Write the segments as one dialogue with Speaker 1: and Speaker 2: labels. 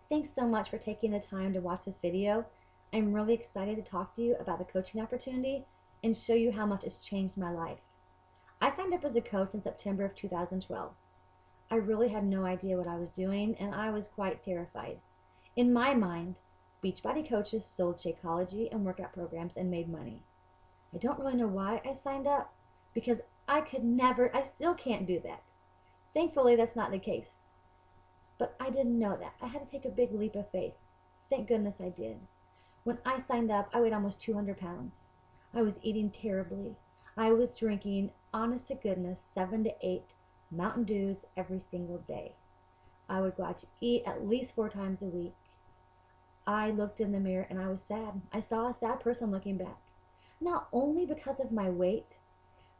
Speaker 1: Thanks so much for taking the time to watch this video. I'm really excited to talk to you about the coaching opportunity and show you how much it's changed my life. I signed up as a coach in September of 2012. I really had no idea what I was doing, and I was quite terrified. In my mind, Beachbody coaches sold Shakeology and workout programs and made money. I don't really know why I signed up, because I still can't do that. Thankfully, that's not the case. But I didn't know that. I had to take a big leap of faith. Thank goodness I did. When I signed up, I weighed almost 200 pounds. I was eating terribly. I was drinking, honest to goodness, 7 to 8 Mountain Dews every single day. I would go out to eat at least 4 times a week. I looked in the mirror and I was sad. I saw a sad person looking back. Not only because of my weight,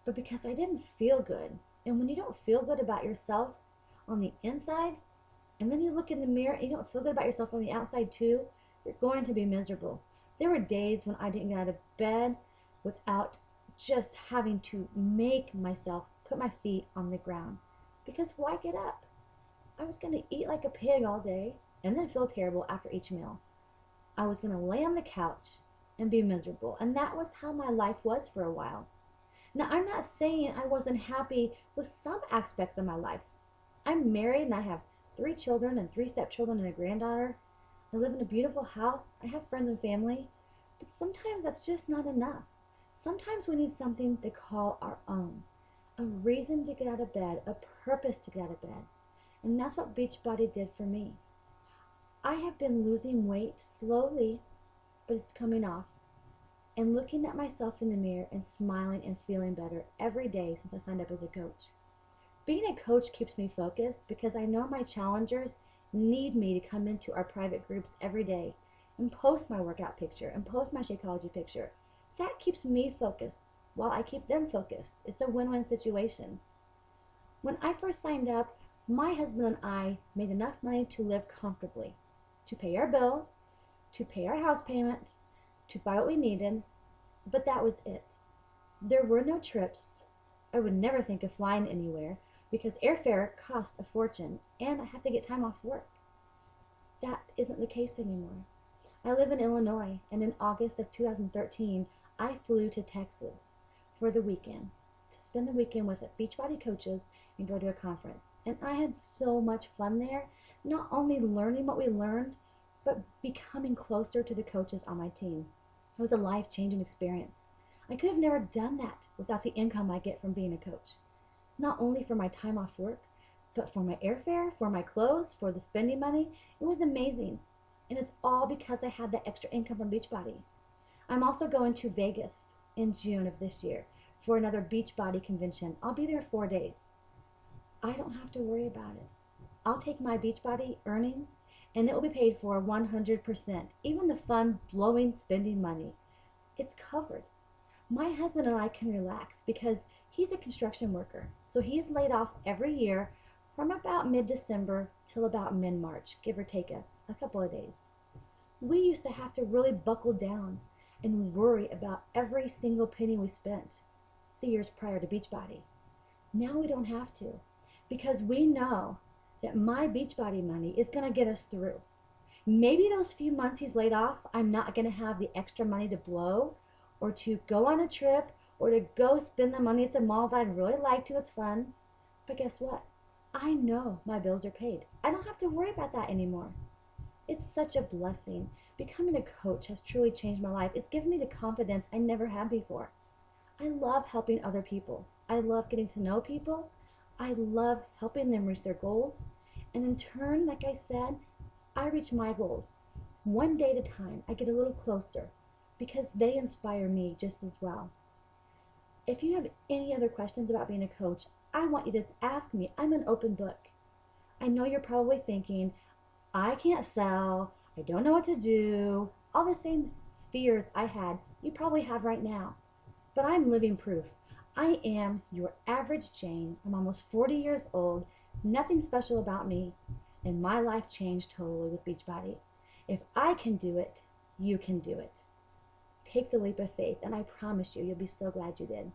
Speaker 1: but because I didn't feel good. And when you don't feel good about yourself on the inside, and then you look in the mirror and you don't feel good about yourself on the outside too, you're going to be miserable. There were days when I didn't get out of bed without just having to make myself put my feet on the ground. Because why get up? I was going to eat like a pig all day and then feel terrible after each meal. I was going to lay on the couch and be miserable. And that was how my life was for a while. Now, I'm not saying I wasn't happy with some aspects of my life. I'm married and I have 3 children and 3 stepchildren and a granddaughter. I live in a beautiful house. I have friends and family. But sometimes that's just not enough. Sometimes we need something to call our own. A reason to get out of bed, a purpose to get out of bed. And that's what Beachbody did for me. I have been losing weight slowly, but it's coming off. And looking at myself in the mirror and smiling and feeling better every day since I signed up as a coach. Being a coach keeps me focused because I know my challengers need me to come into our private groups every day and post my workout picture and post my Shakeology picture. That keeps me focused while I keep them focused. It's a win-win situation. When I first signed up, my husband and I made enough money to live comfortably, to pay our bills, to pay our house payment, to buy what we needed, but that was it. There were no trips. I would never think of flying anywhere because airfare cost a fortune and I have to get time off work. That isn't the case anymore. I live in Illinois, and in August of 2013, I flew to Texas for the weekend to spend the weekend with Beachbody coaches and go to a conference. And I had so much fun there, not only learning what we learned, but becoming closer to the coaches on my team. It was a life-changing experience. I could have never done that without the income I get from being a coach. Not only for my time off work, but for my airfare, for my clothes, for the spending money. It was amazing. And it's all because I had that extra income from Beachbody. I'm also going to Vegas in June of this year for another Beachbody convention. I'll be there 4 days. I don't have to worry about it. I'll take my Beachbody earnings and it will be paid for 100%. Even the fun, blowing, spending money. It's covered. My husband and I can relax because he's a construction worker. So he's laid off every year from about mid-December till about mid-March, give or take a couple of days. We used to have to really buckle down and worry about every single penny we spent the years prior to Beachbody. Now we don't have to because we know that my Beachbody money is going to get us through. Maybe those few months he's laid off, I'm not going to have the extra money to blow or to go on a trip or to go spend the money at the mall that I'd really like to. It's fun. But guess what? I know my bills are paid. I don't have to worry about that anymore. It's such a blessing. Becoming a coach has truly changed my life. It's given me the confidence I never had before. I love helping other people. I love getting to know people. I love helping them reach their goals. And in turn, like I said, I reach my goals. One day at a time, I get a little closer because they inspire me just as well. If you have any other questions about being a coach, I want you to ask me. I'm an open book. I know you're probably thinking, I can't sell, I don't know what to do, all the same fears I had, you probably have right now. But I'm living proof. I am your average Jane. I'm almost 40 years old, nothing special about me, and my life changed totally with Beachbody. If I can do it, you can do it. Take the leap of faith, and I promise you, you'll be so glad you did.